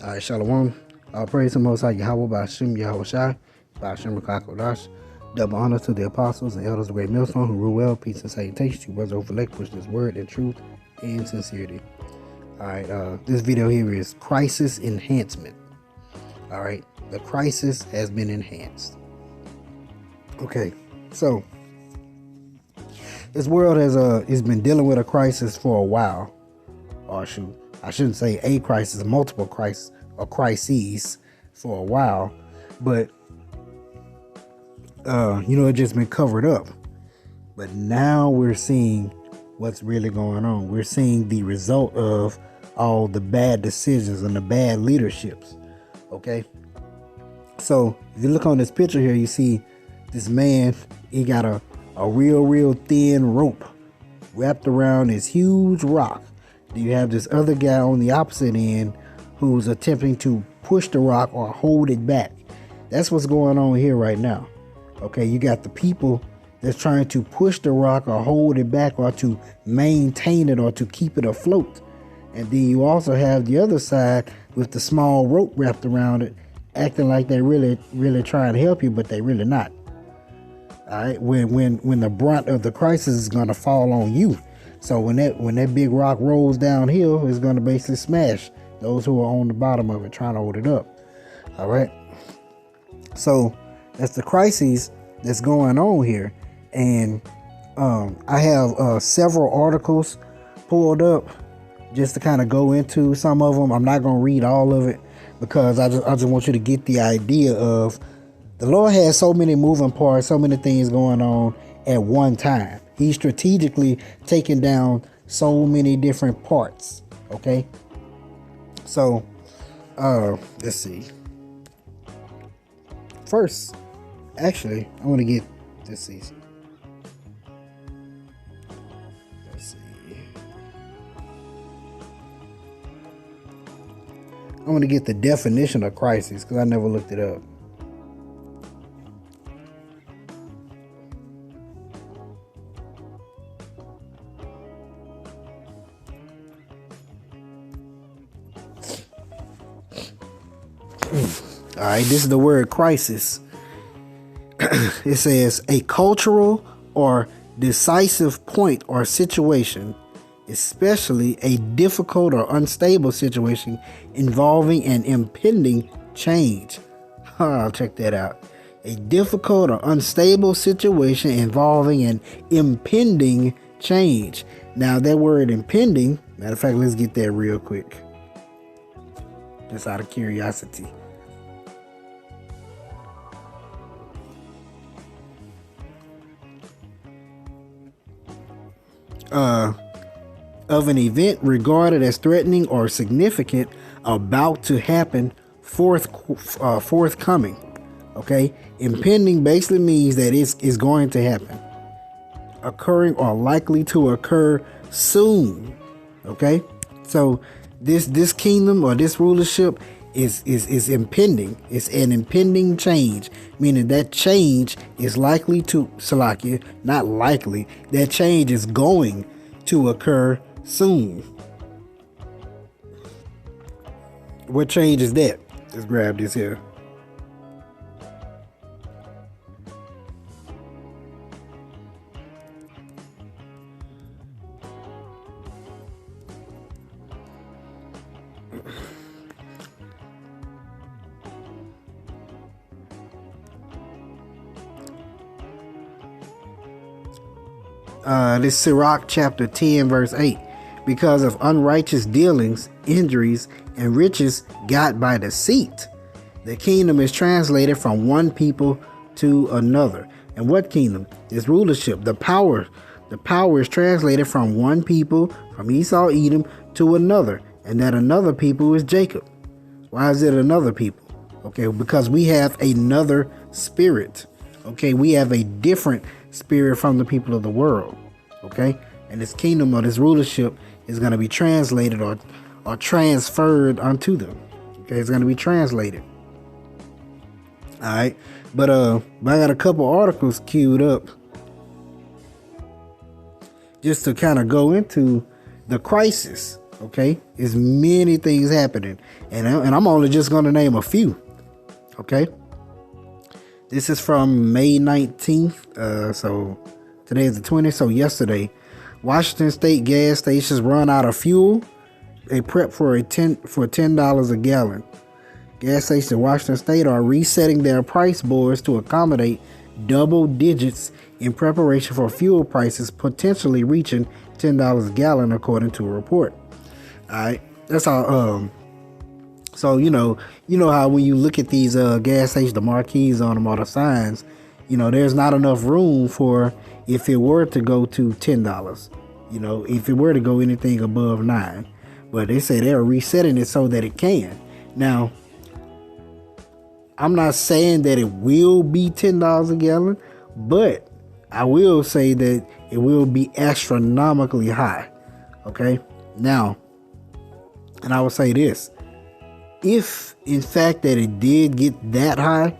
All right, Shalom. All praise to the Most High Yahweh Ba'Shem Yahweh Shai, Ba'Shem Rakakodash. Double honor to the apostles and elders of the great millstone who rule well. Peace and salutations to brothers over elect, push this word in truth and sincerity. All right, this video here is crisis enhancement. All right, the crisis has been enhanced. Okay, so this world has been dealing with a crisis for a while. Or shoot, I shouldn't say a crisis, multiple crises or crises for a while, but it just been covered up. But now we're seeing what's really going on. We're seeing the result of all the bad decisions and the bad leaderships. Okay, so if you look on this picture here, you see this man. He got a real thin rope wrapped around this huge rock. Then you have this other guy on the opposite end who's attempting to push the rock or hold it back. That's what's going on here right now. Okay, you got the people that's trying to push the rock or hold it back or to maintain it or to keep it afloat. And then you also have the other side with the small rope wrapped around it, acting like they're really trying to help you, but they really not. All right, when the brunt of the crisis is going to fall on you. So when that big rock rolls downhill, it's going to basically smash those who are on the bottom of it trying to hold it up. All right. So that's the crisis that's going on here. And I have several articles pulled up just to kind of go into some of them. I'm not going to read all of it because I just want you to get the idea of the Lord has so many moving parts, so many things going on at one time. He's strategically taking down so many different parts. Okay. So, let's see. First, actually, I want to get this season. Let's see. I want to get the definition of crisis because I never looked it up. All right, this is the word crisis. It says a cultural or decisive point or situation, especially a difficult or unstable situation involving an impending change. Check that out. A difficult or unstable situation involving an impending change. Now that word impending, matter of fact, let's get that real quick. Just out of curiosity. Of an event regarded as threatening or significant about to happen forthcoming. Okay, impending basically means that it's going to happen, occurring or likely to occur soon. Okay, so this kingdom or this rulership is impending. It's an impending change, meaning that change is likely to, Salakia, not likely, that change is going to occur soon. What change is that? Let's grab this here. This Sirach chapter 10 verse 8. Because of unrighteous dealings, injuries, and riches got by deceit, the kingdom is translated from one people to another. And what kingdom? This rulership, the power. The power is translated from one people, from Esau, Edom, to another. And that another people is Jacob. Why is it another people? Okay, because we have another spirit. Okay, we have a different spirit from the people of the world. Okay, and this kingdom or this rulership is going to be translated or transferred unto them. Okay, it's going to be translated. All right, but I got a couple articles queued up just to kind of go into the crisis. Okay, there's many things happening, and I'm only just going to name a few. Okay, this is from May 19th. So today is the 20th. So yesterday, Washington State gas stations run out of fuel. They prep for $10 a gallon. Gas stations in Washington State are resetting their price boards to accommodate double digits in preparation for fuel prices potentially reaching $10 a gallon, according to a report. All right, that's all. So you know how when you look at these gas stations, the marquees on them, or the signs, there's not enough room for if it were to go to $10. If it were to go anything above $9, but they say they're resetting it so that it can. Now, I'm not saying that it will be $10 a gallon, but I will say that it will be astronomically high. Okay, now. And I will say this, if in fact that it did get that high,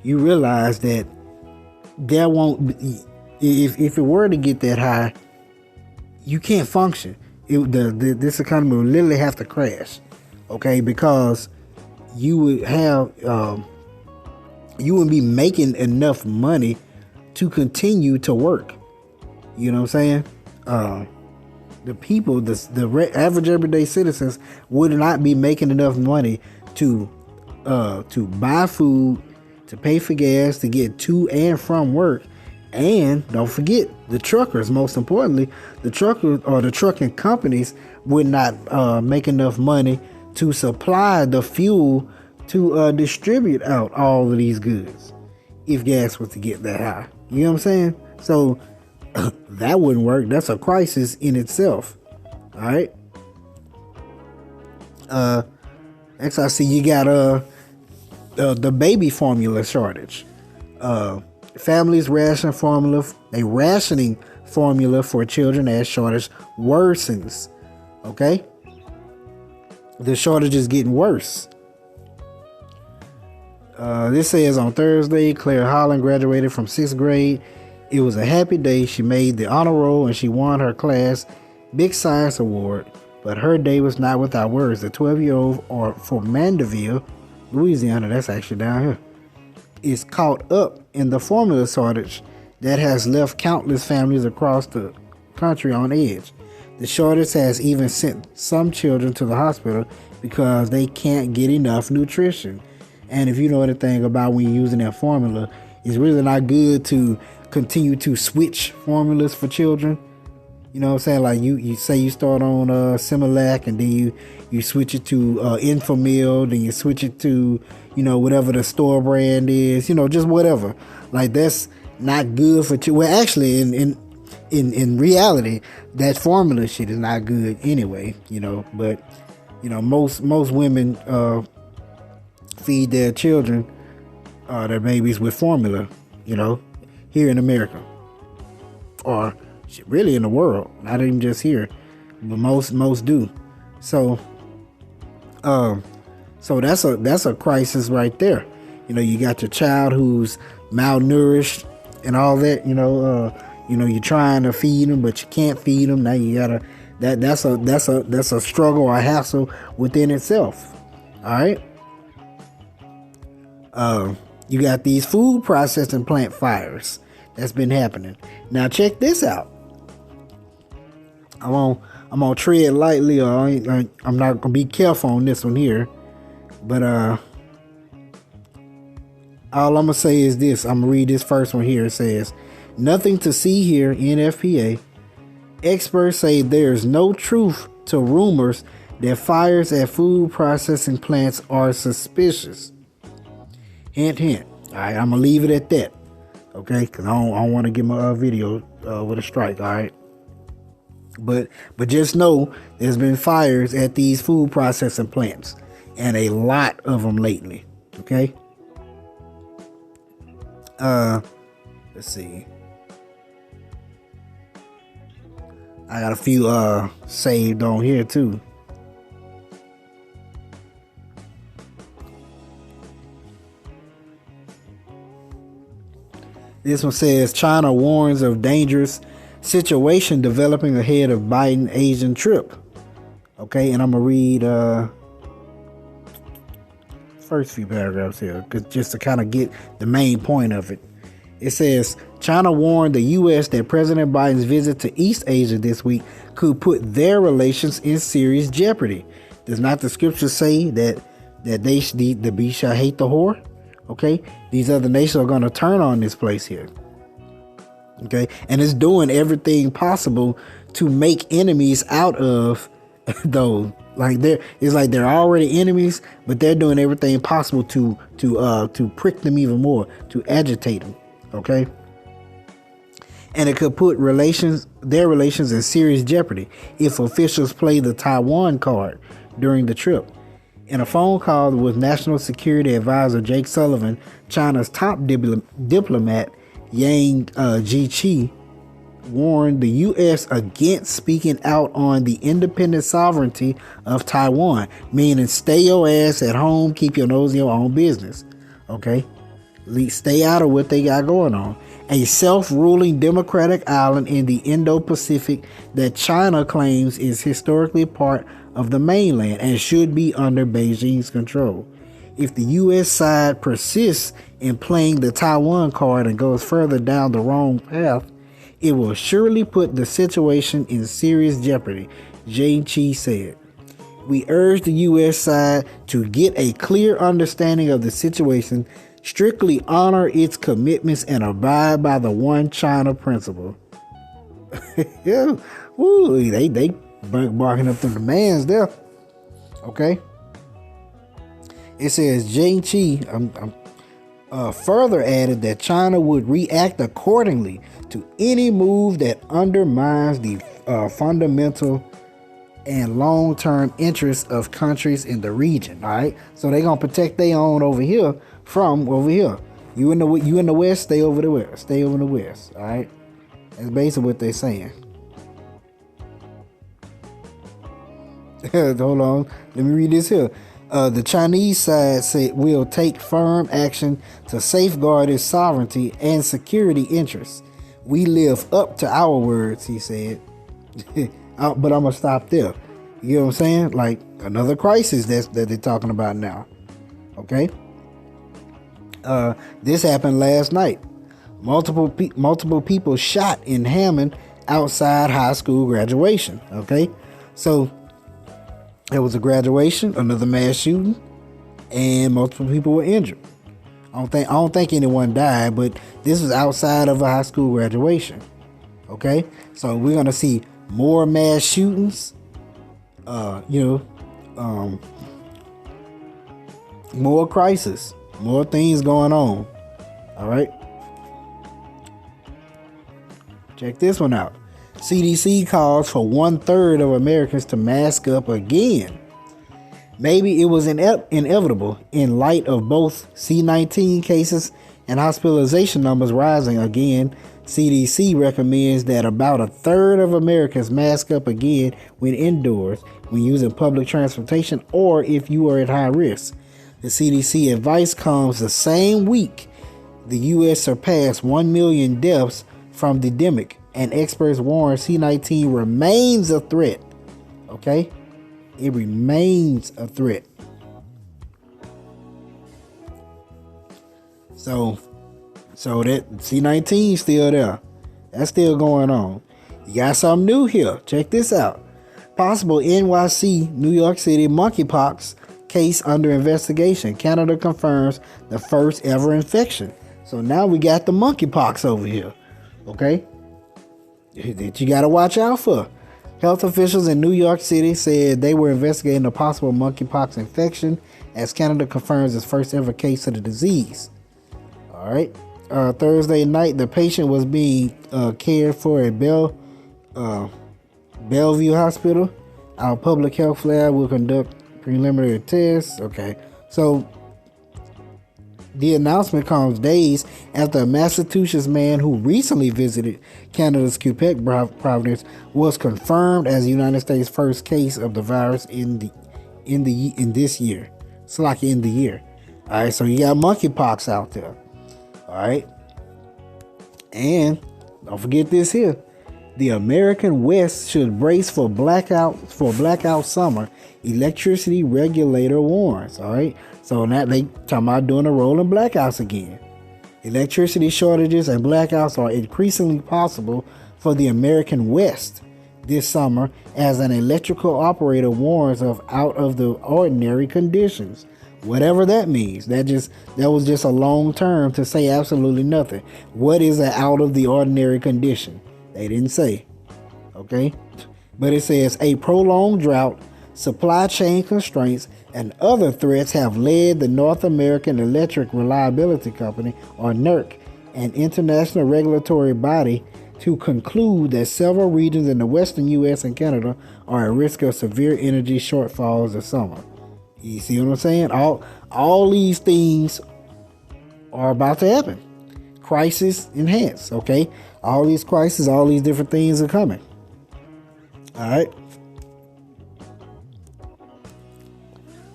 you realize that there won't be, if it were to get that high, you can't function. This economy will literally have to crash. Okay, because you would have, you wouldn't be making enough money to continue to work. You know what I'm saying? The people, the average everyday citizens would not be making enough money to buy food, to pay for gas, to get to and from work. And don't forget the truckers, most importantly, the truckers or the trucking companies would not make enough money to supply the fuel to distribute out all of these goods if gas was to get that high. You know what I'm saying? So that wouldn't work. That's a crisis in itself. All right. Next, I see you got the baby formula shortage. Families ration formula. A rationing formula for children as shortage worsens. Okay. The shortage is getting worse. This says on Thursday, Claire Holland graduated from 6th grade. It was a happy day. She made the honor roll and she won her class Big Science Award. But her day was not without worries. The 12-year-old from Mandeville, Louisiana, that's actually down here, is caught up in the formula shortage that has left countless families across the country on edge. The shortage has even sent some children to the hospital because they can't get enough nutrition. And if you know anything about when you're using that formula, it's really not good to continue to switch formulas for children. You know what I'm saying? Like you say you start on Similac, and then you switch it to Infamil, then you switch it to whatever the store brand is, just whatever. Like that's not good for children. Well, actually, in reality, that formula shit is not good anyway. But most women feed their children, their babies with formula. Here in America, or really in the world, not even just here, but most do. So that's a crisis right there. You got your child who's malnourished and all that. You're trying to feed them, but you can't feed them. Now you gotta that's a struggle or a hassle within itself. All right. You got these food processing plant fires that's been happening. Now check this out. I'm gonna tread lightly, or I'm not gonna be careful on this one here. But all I'm gonna say is this. I'm gonna read this first one here. It says, "Nothing to see here, NFPA. Experts say there's no truth to rumors that fires at food processing plants are suspicious." Hint, hint. All right, I'm gonna leave it at that. Okay, because I don't want to get my video with a strike. All right, but just know there's been fires at these food processing plants, and a lot of them lately. Okay. Let's see. I got a few saved on here too. This one says China warns of dangerous situation developing ahead of Biden Asian trip. Okay, and I'm gonna read first few paragraphs here, just to kind of get the main point of it. It says China warned the U.S. that President Biden's visit to East Asia this week could put their relations in serious jeopardy. Does not the scripture say that the beast shall hate the whore? Okay, these other nations are going to turn on this place here. Okay, and it's doing everything possible to make enemies out of those. It's like they're already enemies, but they're doing everything possible to prick them even more, to agitate them. Okay, and it could put their relations in serious jeopardy if officials play the Taiwan card during the trip. In a phone call with National Security Advisor Jake Sullivan, China's top diplomat Yang Jiechi warned the U.S. against speaking out on the independent sovereignty of Taiwan, meaning stay your ass at home, keep your nose in your own business. Okay? Stay out of what they got going on. A self-ruling democratic island in the Indo-Pacific that China claims is historically part of the mainland and should be under Beijing's control. If the U.S. side persists in playing the Taiwan card and goes further down the wrong path, it will surely put the situation in serious jeopardy, Jane Chi said. We urge the U.S. side to get a clear understanding of the situation, strictly honor its commitments, and abide by the one China principle. Yeah, woo, they barking up the demands there. Okay. It says Jane Chi further added that China would react accordingly to any move that undermines the fundamental and long-term interests of countries in the region. All right, so they're gonna protect their own over here from over here. You in the west, stay over the west. Stay over the west. All right, that's basically what they're saying. Hold on, let me read this here. The Chinese side said we'll take firm action to safeguard its sovereignty and security interests. We live up to our words, he said. But I'm gonna stop there. You know what I'm saying? Like another crisis that they're talking about now. Okay. This happened last night. Multiple people shot in Hammond outside high school graduation. Okay, so there was a graduation, another mass shooting, and multiple people were injured. I don't think anyone died, but this was outside of a high school graduation. Okay, so we're gonna see more mass shootings. More crisis, more things going on. All right. Check this one out. CDC calls for 1/3 of Americans to mask up again. Maybe it was inevitable in light of both C-19 cases and hospitalization numbers rising again. CDC recommends that about 1/3 of Americans mask up again when indoors, when using public transportation, or if you are at high risk. The CDC advice comes the same week the U.S. surpassed 1 million deaths from the endemic, and experts warn C-19 remains a threat. Okay? It remains a threat. So that C-19 still there. That's still going on. You got something new here. Check this out. Possible NYC, New York City monkeypox case under investigation. Canada confirms the first ever infection. So now we got the monkeypox over here. Okay? That you got to watch out for. Health officials in New York City said they were investigating a possible monkeypox infection as Canada confirms its first ever case of the disease. All right. Thursday night, the patient was being cared for at Bellevue Hospital. Our public health lab will conduct preliminary tests. Okay. So the announcement comes days after a Massachusetts man who recently visited Canada's Quebec province was confirmed as the United States' first case of the virus in this year. It's like in the year. All right, so you got monkeypox out there. All right, and don't forget this here. The American West should brace for blackout summer. Electricity regulator warns. All right. So now they talking about doing a rolling blackouts again. Electricity shortages and blackouts are increasingly possible for the American West this summer as an electrical operator warns of out of the ordinary conditions. Whatever that means. That was just a long term to say absolutely nothing. What is an out of the ordinary condition? They didn't say. Okay? But it says a prolonged drought, supply chain constraints, and other threats have led the North American Electric Reliability Company, or NERC, an international regulatory body, to conclude that several regions in the western U.S. and Canada are at risk of severe energy shortfalls this summer. You see what I'm saying? All these things are about to happen. Crisis enhanced, okay? All these crises, all these different things are coming. All right?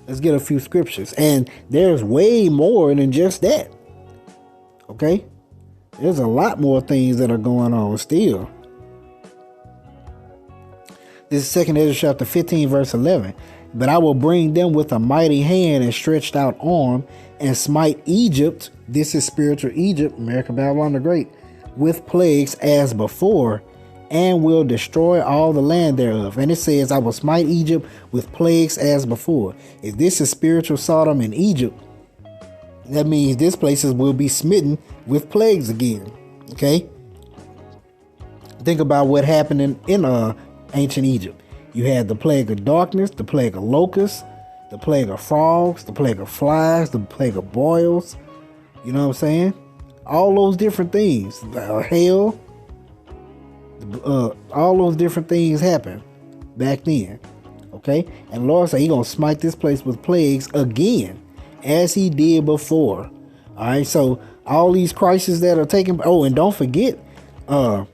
Let's get a few scriptures. And there's way more than just that. Okay? There's a lot more things that are going on still. This is 2 Ezra chapter 15, verse 11. But I will bring them with a mighty hand and stretched out arm and smite Egypt. This is spiritual Egypt, American Babylon the Great, with plagues as before, and will destroy all the land thereof. And it says, I will smite Egypt with plagues as before. If this is spiritual Sodom and Egypt, that means this places will be smitten with plagues again. Okay? Think about what happened in ancient Egypt. You had the plague of darkness, the plague of locusts, the plague of frogs, the plague of flies, the plague of boils. You know what I'm saying? All those different things. Hail. All those different things happened back then. Okay? And the Lord said He's going to smite this place with plagues again, as He did before. All right? So all these crises that are taking... Oh, and don't forget, you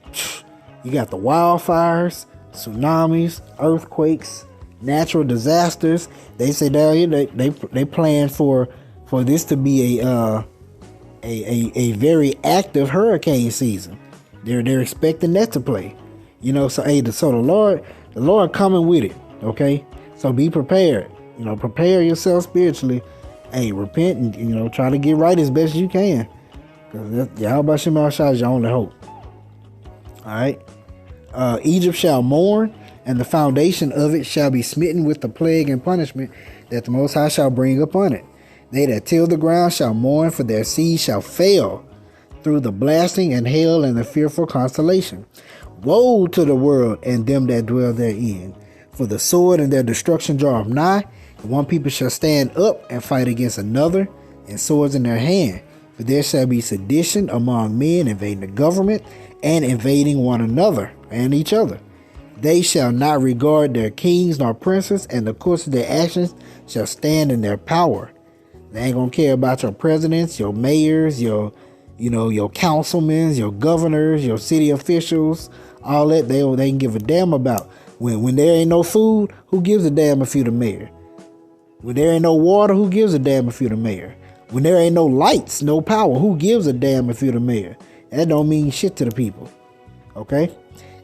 got the wildfires, tsunamis, earthquakes, natural disasters. They say down here they plan for this to be a very active hurricane season. They're expecting that to play. You know, so the Lord coming with it. Okay, so be prepared. You know, prepare yourself spiritually. Hey, repent and try to get right as best you can. Because Yahweh Shema Shai is your only hope. All right. Egypt shall mourn, and the foundation of it shall be smitten with the plague and punishment that the Most High shall bring upon it. They that till the ground shall mourn, for their seed shall fail through the blasting and hail and the fearful constellation. Woe to the world and them that dwell therein, for the sword and their destruction draweth nigh, and one people shall stand up and fight against another, and swords in their hand. For there shall be sedition among men, invading the government, and invading one another and each other. They shall not regard their kings nor princes, and the course of their actions shall stand in their power. They ain't gonna care about your presidents, your mayors, your councilmen, your governors, your city officials, all that. They can give a damn about. When there ain't no food, who gives a damn if you the mayor? When there ain't no water, who gives a damn if you the mayor? When there ain't no lights, no power, who gives a damn if you the mayor? That don't mean shit to the people. Okay?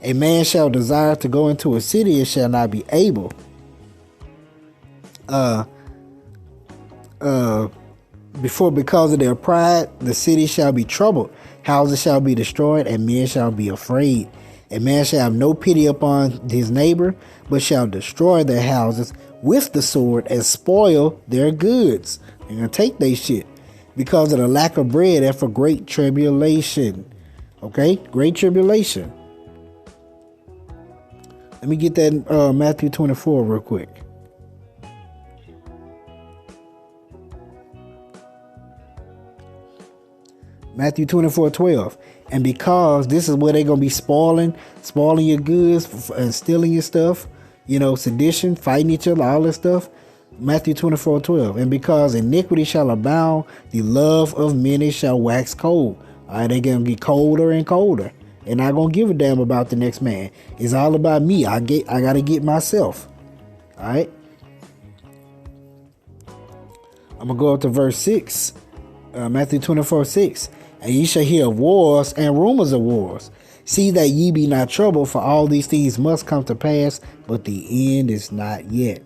A man shall desire to go into a city and shall not be able. Because of their pride, the city shall be troubled. Houses shall be destroyed, and men shall be afraid. A man shall have no pity upon his neighbor, but shall destroy their houses with the sword and spoil their goods. They're going to take their shit because of the lack of bread and for great tribulation. Okay? Great tribulation. Let me get that in Matthew 24 real quick. Matthew 24:12. And because this is where they're going to be spoiling your goods and stealing your stuff, sedition, fighting each other, all this stuff. Matthew 24:12. And because iniquity shall abound, the love of many shall wax cold. All right, they're going to get colder and colder. They're not going to give a damn about the next man. It's all about me. I got to get myself. All right. I'm going to go up to verse 6. Matthew 24:6. And ye shall hear of wars and rumors of wars. See that ye be not troubled, for all these things must come to pass, but the end is not yet.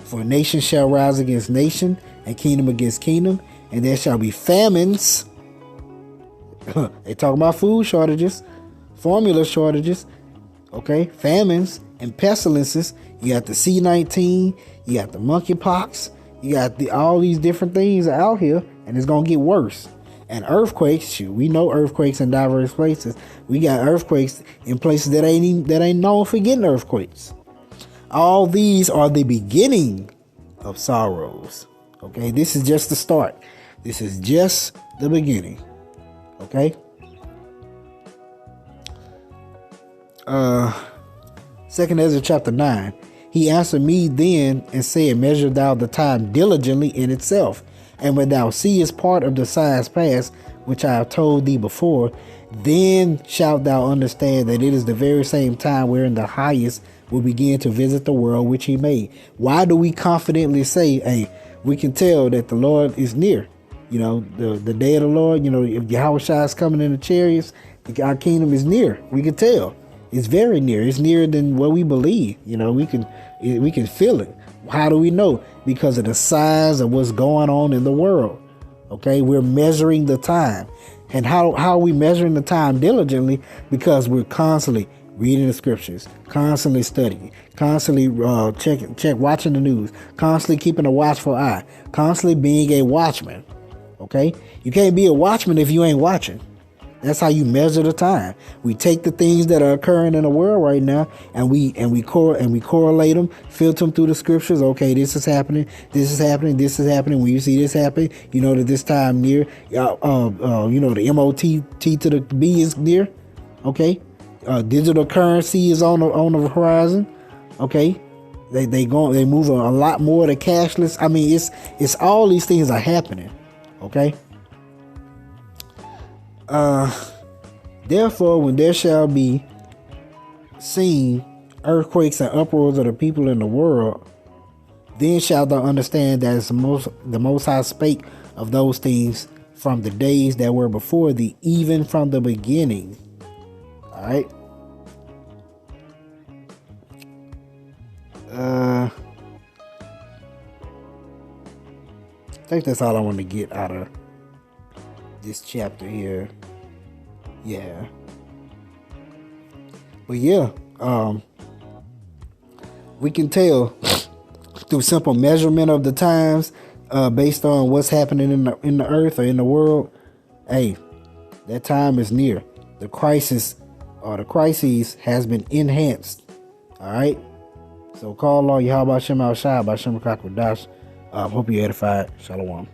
For nation shall rise against nation, and kingdom against kingdom, and there shall be famines. They talk about food shortages, formula shortages, okay, famines and pestilences. You got the C-19, you got the monkeypox, you got all these different things out here, and it's gonna get worse. And earthquakes, shoot, we know earthquakes in diverse places. We got earthquakes in places that ain't known for getting earthquakes. All these are the beginning of sorrows. Okay, this is just the start. This is just the beginning. Okay. Second Ezra chapter 9. He answered me then and said, measure thou the time diligently in itself, and when thou seest part of the signs past, which I have told thee before, then shalt thou understand that it is the very same time wherein the highest will begin to visit the world which he made. Why do we confidently say, hey, we can tell that the Lord is near? You know, the day of the Lord, you know, if Yahweh Shai is coming in the chariots, our kingdom is near. We can tell. It's very near. It's nearer than what we believe. You know, we can feel it. How do we know? Because of the signs of what's going on in the world. Okay, we're measuring the time. And how are we measuring the time diligently? Because we're constantly reading the scriptures, constantly studying, constantly watching the news, constantly keeping a watchful eye, constantly being a watchman. Okay, you can't be a watchman if you ain't watching. That's how you measure the time. We take the things that are occurring in the world right now, and we correlate them, filter them through the scriptures. Okay, this is happening. This is happening. This is happening. When you see this happen, you know that this time near. You know the MOT to the B is near. Okay, digital currency is on the horizon. Okay, they move a lot more to cashless. I mean, it's all these things are happening. Okay. Therefore, when there shall be seen earthquakes and uproars of the people in the world, then shalt thou understand that it's the most High spake of those things from the days that were before thee, even from the beginning. All right. I think that's all I want to get out of this chapter here. Yeah. But yeah, we can tell through simple measurement of the times, based on what's happening in the earth or in the world. Hey, that time is near. The crisis or the crises has been enhanced. All right. So call on Yahweh Shem Al Shai by Shem Kakwadash. Hope you edified. Shalom.